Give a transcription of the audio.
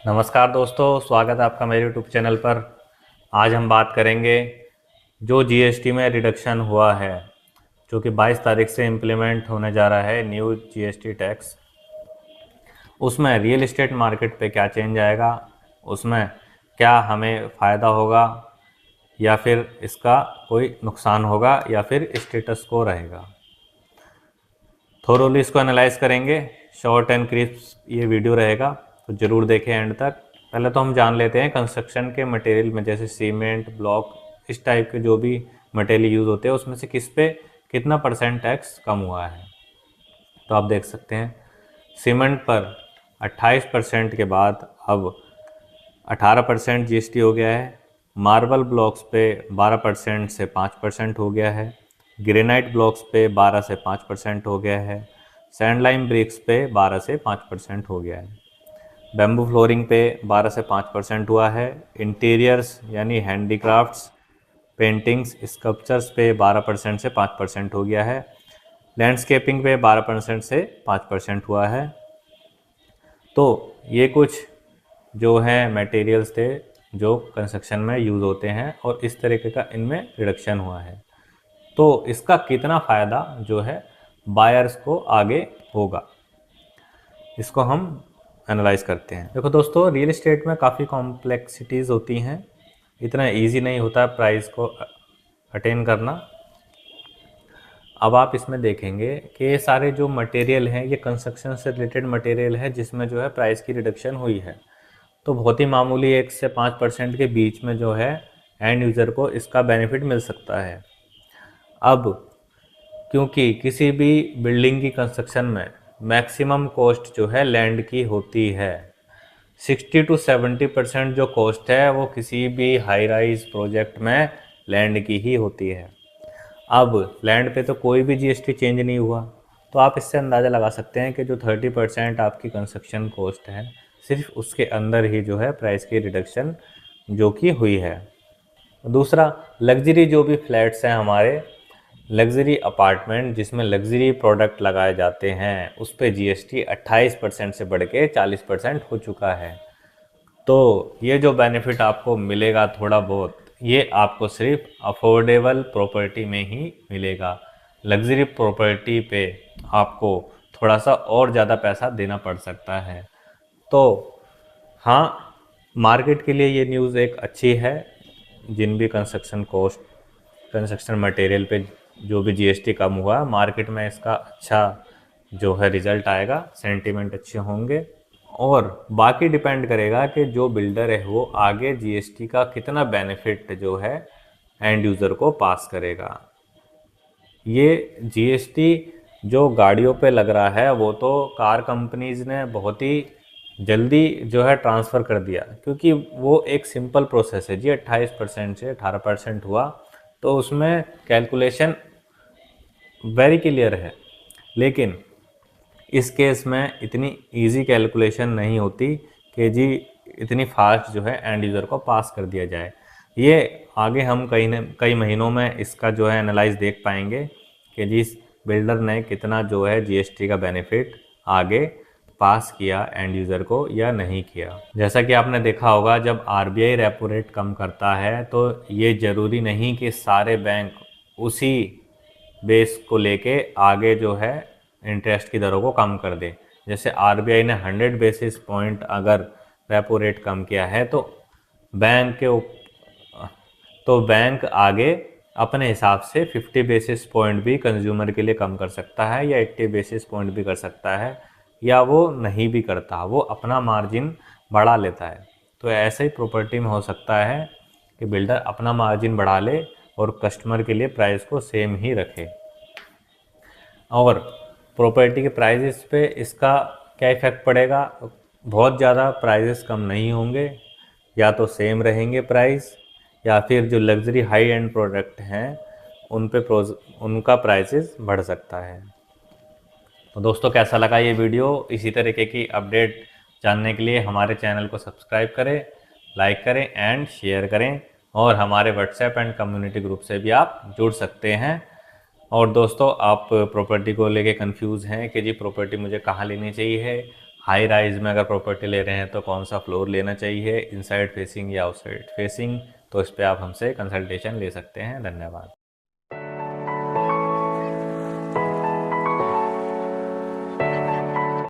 नमस्कार दोस्तों, स्वागत है आपका मेरे यूट्यूब चैनल पर। आज हम बात करेंगे जो जीएसटी में रिडक्शन हुआ है, जो कि 22 तारीख से इम्प्लीमेंट होने जा रहा है न्यू जीएसटी टैक्स। उसमें रियल एस्टेट मार्केट पे क्या चेंज आएगा, उसमें क्या हमें फ़ायदा होगा या फिर इसका कोई नुकसान होगा या फिर स्टेटस को रहेगा। थोरोली इसको एनालाइज करेंगे। शॉर्ट एंड क्रिस्प ये वीडियो रहेगा, तो ज़रूर देखें एंड तक। पहले तो हम जान लेते हैं कंस्ट्रक्शन के मटेरियल में, जैसे सीमेंट, ब्लॉक, इस टाइप के जो भी मटेरियल यूज़ होते हैं उसमें से किस पे कितना % टैक्स कम हुआ है। तो आप देख सकते हैं सीमेंट पर 28% के बाद अब 18% जीएसटी हो गया है। मार्बल ब्लॉक्स पे 12% से 5% हो गया है। ग्रेनाइट ब्लॉक्स पे 12 से 5% हो गया है। सैंडलाइम ब्रिक्स पे 12 से 5% हो गया है। बैम्बू फ्लोरिंग पे 12 से 5% हुआ है। इंटीरियर्स यानी हैंडीक्राफ्ट्स, पेंटिंग्स, स्कल्पचर्स पे 12% से 5% हो गया है। लैंडस्केपिंग पे 12% से 5% हुआ है। तो ये कुछ जो है मटेरियल्स थे जो कंस्ट्रक्शन में यूज़ होते हैं और इस तरीके का इनमें रिडक्शन हुआ है। तो इसका कितना फ़ायदा जो है बायर्स को आगे होगा, इसको हम एनालाइज करते हैं। देखो दोस्तों, रियल एस्टेट में काफ़ी कॉम्प्लेक्सिटीज़ होती हैं, इतना इजी नहीं होता प्राइस को अटेन करना। अब आप इसमें देखेंगे कि ये सारे जो मटेरियल हैं ये कंस्ट्रक्शन से रिलेटेड मटेरियल है जिसमें जो है प्राइस की रिडक्शन हुई है। तो बहुत ही मामूली 1 से 5% के बीच में जो है एंड यूज़र को इसका बेनिफिट मिल सकता है। अब क्योंकि किसी भी बिल्डिंग की कंस्ट्रक्शन में मैक्सिमम कॉस्ट जो है लैंड की होती है, 60 to 70% जो कॉस्ट है वो किसी भी हाई राइज प्रोजेक्ट में लैंड की ही होती है। अब लैंड पे तो कोई भी जीएसटी चेंज नहीं हुआ, तो आप इससे अंदाज़ा लगा सकते हैं कि जो 30% आपकी कंस्ट्रक्शन कॉस्ट है सिर्फ उसके अंदर ही जो है प्राइस की रिडक्शन जो कि हुई है। दूसरा, लग्जरी जो भी फ्लैट्स हैं हमारे, लग्जरी अपार्टमेंट जिसमें लग्जरी प्रोडक्ट लगाए जाते हैं, उस पर जीएसटी 28% से बढ़ के 40% हो चुका है। तो ये जो बेनिफिट आपको मिलेगा थोड़ा बहुत, ये आपको सिर्फ अफोर्डेबल प्रॉपर्टी में ही मिलेगा। लग्जरी प्रॉपर्टी पे आपको थोड़ा सा और ज़्यादा पैसा देना पड़ सकता है। तो हाँ, मार्केट के लिए ये न्यूज़ एक अच्छी है। जिन भी कंस्ट्रक्शन मटेरियल पे जो भी जीएसटी कम हुआ, मार्केट में इसका अच्छा जो है रिजल्ट आएगा, सेंटीमेंट अच्छे होंगे। और बाकी डिपेंड करेगा कि जो बिल्डर है वो आगे जीएसटी का कितना बेनिफिट जो है एंड यूज़र को पास करेगा। ये जीएसटी जो गाड़ियों पे लग रहा है वो तो कार कंपनीज़ ने बहुत ही जल्दी जो है ट्रांसफ़र कर दिया, क्योंकि वो एक सिंपल प्रोसेस है जी। 28% से 18% हुआ तो उसमें कैलकुलेशन वेरी क्लियर है। लेकिन इस केस में इतनी इजी कैलकुलेशन नहीं होती कि जी इतनी फास्ट जो है एंड यूज़र को पास कर दिया जाए। ये आगे हम कई महीनों में इसका जो है एनालाइज देख पाएंगे कि जी बिल्डर ने कितना जो है जीएसटी का बेनिफिट आगे पास किया एंड यूज़र को या नहीं किया। जैसा कि आपने देखा होगा, जब आरबीआई रेपो रेट कम करता है तो ये ज़रूरी नहीं कि सारे बैंक उसी बेस को लेके आगे जो है इंटरेस्ट की दरों को कम कर दे। जैसे आरबीआई ने 100 बेसिस पॉइंट अगर रेपो रेट कम किया है तो बैंक आगे अपने हिसाब से 50 बेसिस पॉइंट भी कंज्यूमर के लिए कम कर सकता है या 80 बेसिस पॉइंट भी कर सकता है, या वो नहीं भी करता, वो अपना मार्जिन बढ़ा लेता है। तो ऐसे ही प्रॉपर्टी में हो सकता है कि बिल्डर अपना मार्जिन बढ़ा ले और कस्टमर के लिए प्राइस को सेम ही रखे। और प्रॉपर्टी के प्राइजेस पे इसका क्या इफ़ेक्ट पड़ेगा? बहुत ज़्यादा प्राइजेस कम नहीं होंगे, या तो सेम रहेंगे प्राइस, या फिर जो लग्जरी हाई एंड प्रोडक्ट हैं उन पे उनका प्राइसेस बढ़ सकता है। तो दोस्तों, कैसा लगा ये वीडियो? इसी तरीके की अपडेट जानने के लिए हमारे चैनल को सब्सक्राइब करें, लाइक करें एंड शेयर करें, और हमारे व्हाट्सएप एंड कम्युनिटी ग्रुप से भी आप जुड़ सकते हैं। और दोस्तों, आप प्रॉपर्टी को लेके कंफ्यूज हैं कि जी प्रॉपर्टी मुझे कहाँ लेनी चाहिए, हाई राइज में अगर प्रॉपर्टी ले रहे हैं तो कौन सा फ्लोर लेना चाहिए, इनसाइड फेसिंग या आउटसाइड फेसिंग, तो इस पर आप हमसे कंसल्टेशन ले सकते हैं। धन्यवाद।